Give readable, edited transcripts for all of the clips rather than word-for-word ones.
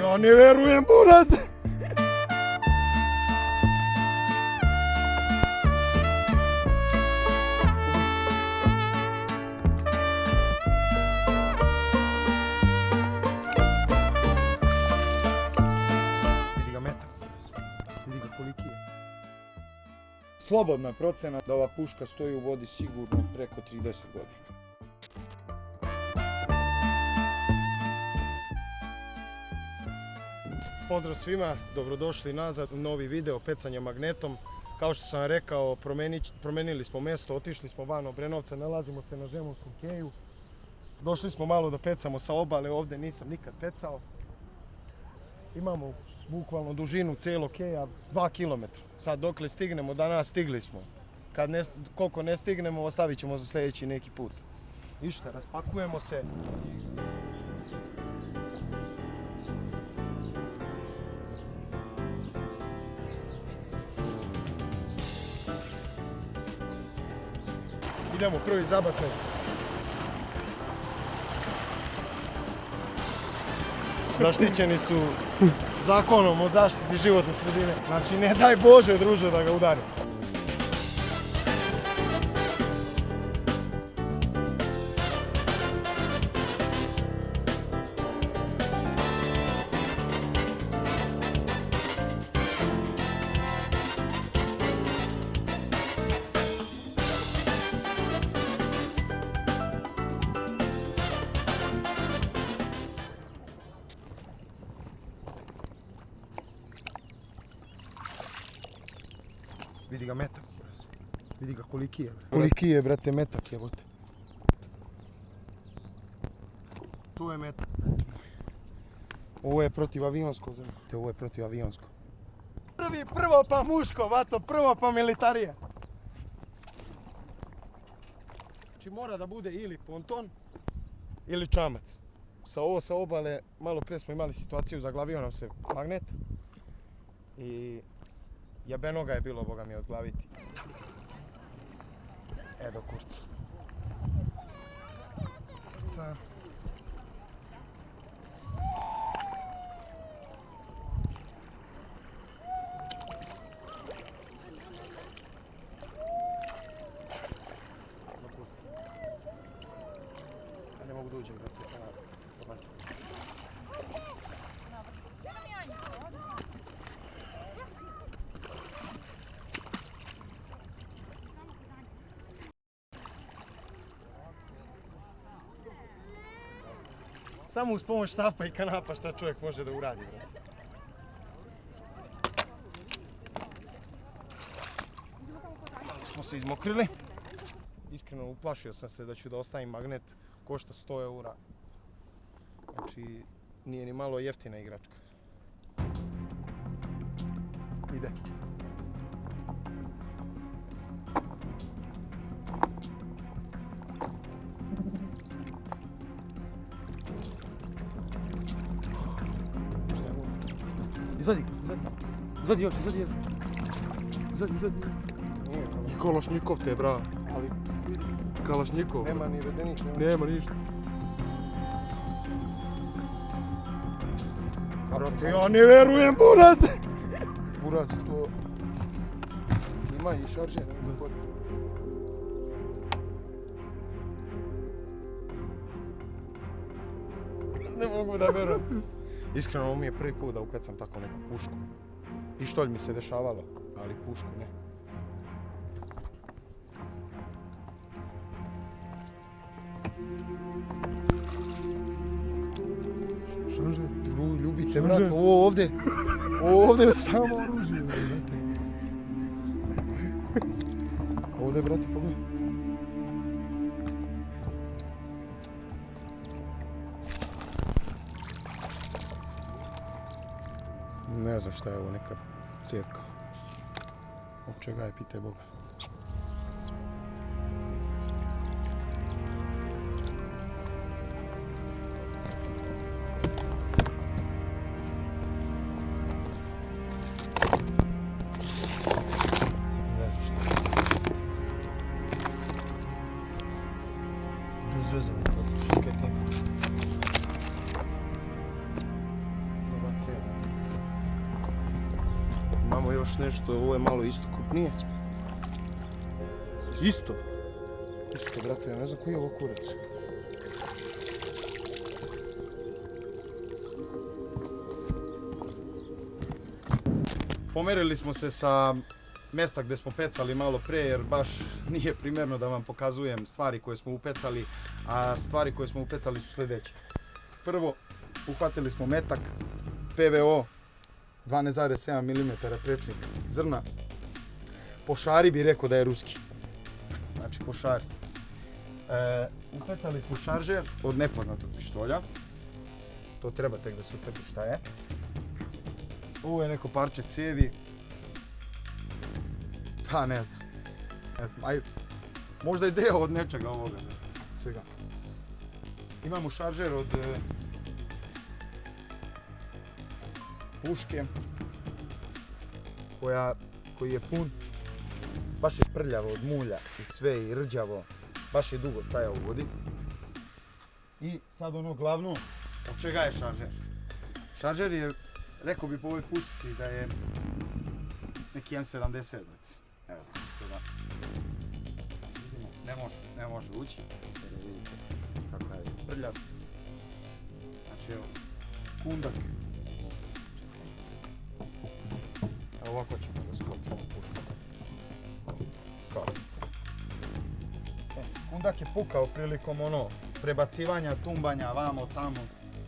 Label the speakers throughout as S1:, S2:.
S1: Ja ne verujem, buraz! Vidi ga metak, vidi ga koliki je. Slobodna procena da ova puška stoji u vodi sigurno preko 30 godina. Pozdrav svima, dobrodošli nazad u novi video pecanja magnetom. Kao što sam rekao, promenili smo mjesto, otišli smo van Obrenovca, nalazimo se na Zemunskom keju. Došli smo malo da pecamo sa obale, ovdje nisam nikad pecao. Imamo bukvalno dužinu cijelog keja 2 km. Sad dokle stignemo, danas stigli smo. Koliko ne stignemo, ostavit ćemo za sljedeći neki put. Ništa, raspakujemo se. Idemo prvi zabačaj. Zaštićeni su zakonom o zaštiti životne sredine. Znači ne daj Bože druže da ga udari. Vidi ga metak, vidi ga koliki je. Koliki je, brate, metak je, bote. Tu je metak, brate moj. Ovo je protivavionsko, znate, ovo je protivavionsko. Prvo pa muško, vato, prvo pa militarije. Znači mora da bude ili ponton, ili čamac. Sa obale, malo prije smo imali situaciju, zaglavio nam se magnet. I jebeno ga je bilo, boga mi, odglaviti. Edo kurca. Kurca. Ne mogu da uđem, brate. Samo uz pomoć štapa i kanapa šta čovjek može da uradi. Smo se izmokrili. Iskreno uplašio sam se da ću da ostavim magnet, košta 100 eura. Znači nije ni malo jeftina igračka. Ide.
S2: Izvadi oči. I Kalašnikov te, bra.
S1: Ali
S2: Kalašnikov.
S1: nema ni redenik,
S2: Nema ništa.
S1: Brate, ja ne verujem, buraz! Buraz, to... Ima i šaržer. Ne mogu da verujem. Iskreno, ovo mi je prvi put da upecam tako neku pušku. Pištolj mi se dešavalo, ali pušku ne.
S2: Šaržer?
S1: Ljubite, brate, ovo ovdje je samo oružje, brate. Ovdje, brate, pogledaj. Ne znam šta je ovo, neka cijevka. Od čega je, pitaj Boga. Ne znam šta je. Bez veze neka šiketa. Dobaci. cijev. Imamo još nešto, ovo je malo isto krupnije. Isto, brate, ja ne znam koji je ovo kurac. Pomerili smo se sa mjesta gdje smo pecali malo pre, jer baš nije primjerno da vam pokazujem stvari koje smo upecali, a stvari koje smo upecali su sljedeće. Prvo, uhvatili smo metak PVO 12,7 mm prečnik zrna. Po šari bi rekao da je ruski. Znači po šari. Upecali smo šaržer od nepoznatog pištolja. To treba tek da se utvrdi šta je. Ovo je neko parče cijevi. Pa ne znam. Možda je deo od nečega ovoga. Svega. Imamo šaržer od puške koji je pun. Baš je prljavo od mulja i sve i rđavo. Baš je dugo stajao u vodi. I sad ono glavno, od čega je šaržer? Šaržer je, rekao bi po ovoj pušci da je neki M70. Evo, čisto da vidimo, ne može ući, jer vidite kakav je prljav. Znači evo, kundak. Evo ovako ćemo da sklopimo pušku. Kao. Kundak je pukao prilikom prebacivanja, tumbanja, vamo, tamo,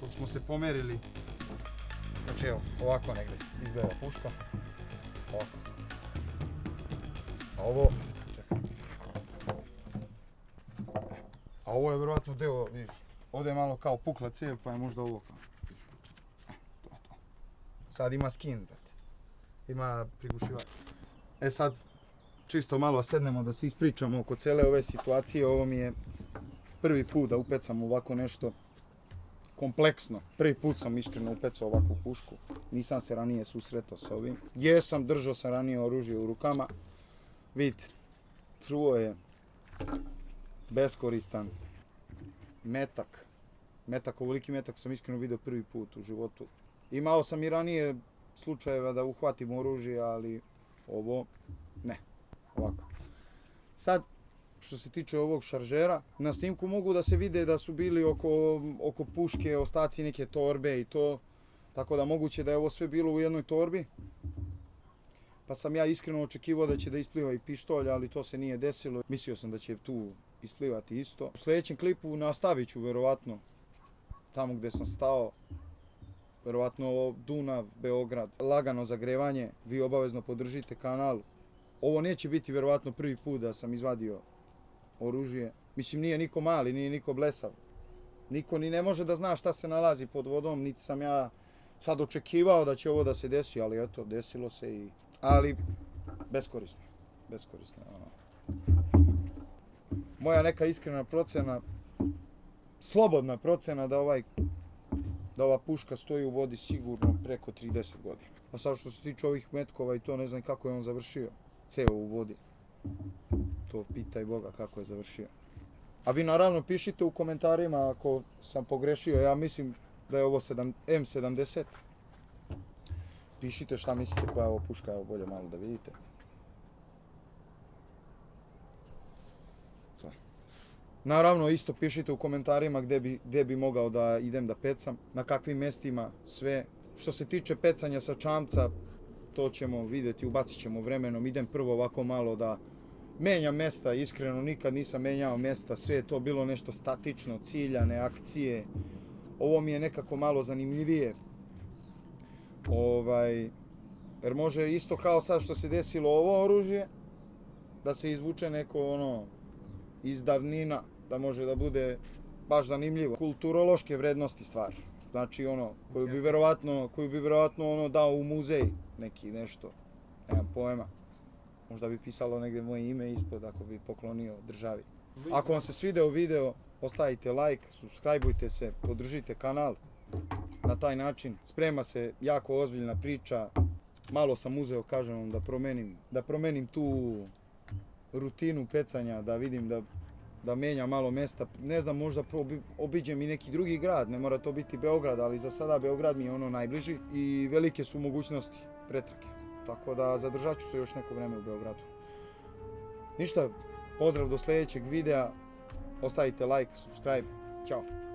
S1: dok smo se pomerili. Znači evo, ovako negdje izgleda puška. Ovako. A ovo, čekaj. A ovo je vjerojatno deo, vidiš, ovdje je malo kao pukla cijev, pa je možda ovo kao. To. Sad ima skin, brate. Ima prigušivač. Sad, čisto malo sednemo da se ispričamo oko cijele ove situacije. Ovo mi je prvi put da upecam ovako nešto kompleksno. Prvi put sam iskreno upecao ovakvu pušku. Nisam se ranije susretao sa ovim. Jesam, držao sam ranije oružje u rukama. Vidite, truo je beskoristan metak. Ovoliki metak sam iskreno vidio prvi put u životu. Imao sam i ranije slučajeva da uhvatim oružje, ali ovo ne. Ovako. Sad, što se tiče ovog šaržera, na snimku mogu da se vide da su bili oko puške ostaci neke torbe i to. Tako da moguće da je ovo sve bilo u jednoj torbi. Pa sam ja iskreno očekivao da će da ispliva i pištolj, ali to se nije desilo. Mislio sam da će tu isplivati isto. U sljedećem klipu nastavit ću verovatno tamo gdje sam stao. Verovatno Dunav, Beograd. Lagano zagrevanje, vi obavezno podržite kanal. Ovo neće biti verovatno prvi put da sam izvadio oružje. Mislim, nije niko mali, nije niko blesav. Niko ni ne može da zna šta se nalazi pod vodom, niti sam ja sad očekivao da će ovo da se desi, ali eto, desilo se i... Ali, beskorisno. Moja neka iskrena procena, slobodna procena da ova puška stoji u vodi sigurno preko 30 godina. A sad što se tiče ovih metkova i to, ne znam kako je on završio. Ceo u vodi. To pitaj Boga kako je završio. A vi naravno pišite u komentarima ako sam pogrešio, ja mislim da je ovo M70. Pišite šta mislite koja je ovo puška, evo bolje malo da vidite. To. Naravno isto pišite u komentarima gdje bi mogao da idem da pecam, na kakvim mjestima, sve. Što se tiče pecanja sa čamca, to ćemo vidjeti, ubacit ćemo vremenom. Idem prvo ovako malo da menjam mjesta, iskreno nikad nisam menjao mjesta, sve je to bilo nešto statično, ciljane akcije. Ovo mi je nekako malo zanimljivije. Jer može isto kao sad što se desilo ovo oružje, da se izvuče neko iz davnina, da može da bude baš zanimljivo. Kulturološke vrednosti stvari. Znači koju bi vjerovatno dao u muzej, nešto, nemam pojma. Možda bi pisalo negdje moje ime ispod ako bi poklonio državi. Ako vam se svideo video, ostavite like, subscribeujte se, podržite kanal. Na taj način sprema se jako ozbiljna priča. Malo sam uzeo, kažem vam, da promenim tu rutinu pecanja, da vidim da
S3: da mijenjam malo mjesta. Ne znam, možda obiđem i neki drugi grad, ne mora to biti Beograd, ali za sada Beograd mi je ono najbliži i velike su mogućnosti pretrke. Tako da zadržat ću se još neko vrijeme u Beogradu. Ništa, pozdrav do sljedećeg videa, ostavite like, subscribe, ćao.